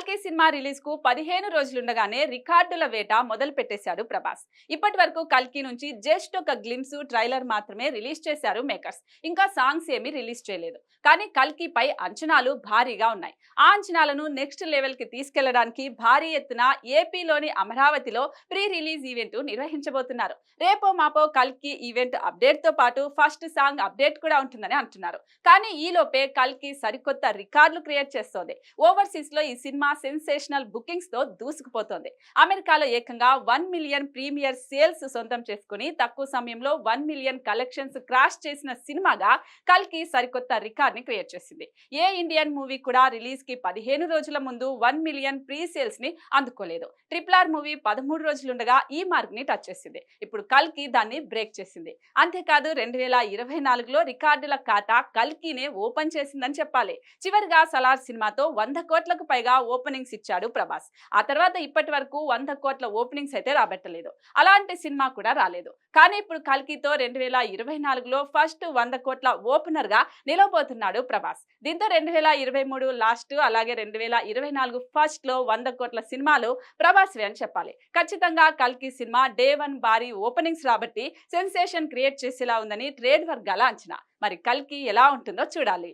కల్కి cinema release కు 15 రోజులుండగానే రికార్డుల వేట మొదలు పెట్టేశాడు ప్రభాస్. ఇప్పటి వరకు కల్కి నుంచి జస్ట్ ఒక గ్లిమ్స్ ట్రైలర్ మాత్రమే రిలీజ్ చేశారు మేకర్స్. ఇంకా సాంగ్స్ ఏమీ రిలీజ్ చేయలేదు. కానీ కల్కి పై అంచనాలు భారీగా ఉన్నాయి. ఆ అంచనాలను నెక్స్ట్ లెవెల్ కి తీసుకెళ్లడానికి భారీ ఎత్తున ఏపీలోని అమరావతిలో ప్రీ రిలీజ్ ఈవెంట్ నిర్వహించబోతున్నారు. రేపో మాపో కల్కి ఈవెంట్ అప్డేట్ తో పాటు ఫస్ట్ సాంగ్ అప్డేట్ కూడా ఉంటుందని అంటున్నారు. కానీ ఈ లోపే కల్కి సరికొత్త రికార్డులు క్రియేట్ చేస్తోంది. ఓవర్సీస్ లో ఈ సినిమా సెన్సేషనల్ బుకింగ్స్ తో దూసుకుపోతోంది. అమెరికాలో ఏకంగా 1 మిలియన్ ప్రీమియర్ సేల్స్ సొంతం చేసుకుని తక్కువ సమయంలో 1 మిలియన్ కలెక్షన్స్ క్రాష్ చేసిన సినిమాగా కల్కి సరికొత్త రికార్డ్ ని క్రియేట్ చేసింది. ఏ ఇండియన్ మూవీ కూడా రిలీజ్ కి 15 రోజుల ముందు 1 మిలియన్ ప్రీ సేల్స్ ని అందుకోలేదు. RRR మూవీ 13 రోజులుండగా ఈ మార్క్ ని టచ్ చేసింది. ఇప్పుడు కల్కి దాన్ని బ్రేక్ చేసింది. అంతేకాదు 2024లో రికార్డుల ఖాతా కల్కినే ఓపెన్ చేసిందని చెప్పాలి. చివరిగా సలార్ సినిమాతో 100 కోట్లకు పైగా ఓపెనింగ్స్ ఇచ్చాడు ప్రభాస్. ఆ తర్వాత ఇప్పటి వరకు 100 కోట్ల ఓపెనింగ్స్ అయితే రాబట్టలేదు. అలాంటి సినిమా కూడా రాలేదు. కానీ ఇప్పుడు కల్కితో 2024లో ఫస్ట్ 100 కోట్ల ఓపెనర్ గా నిలవబోతున్నాడు ప్రభాస్. దీంతో 2023 లాస్ట్ అలాగే 2024 ఫస్ట్ లో 100 కోట్ల సినిమాలు ప్రభాస్ అని చెప్పాలి. ఖచ్చితంగా కల్కి సినిమా డే 1 భారీ ఓపెనింగ్స్ రాబట్టి సెన్సేషన్ క్రియేట్ చేసేలా ఉందని ట్రేడ్ వర్గాల అంచనా. మరి కల్కి ఎలా ఉంటుందో చూడాలి.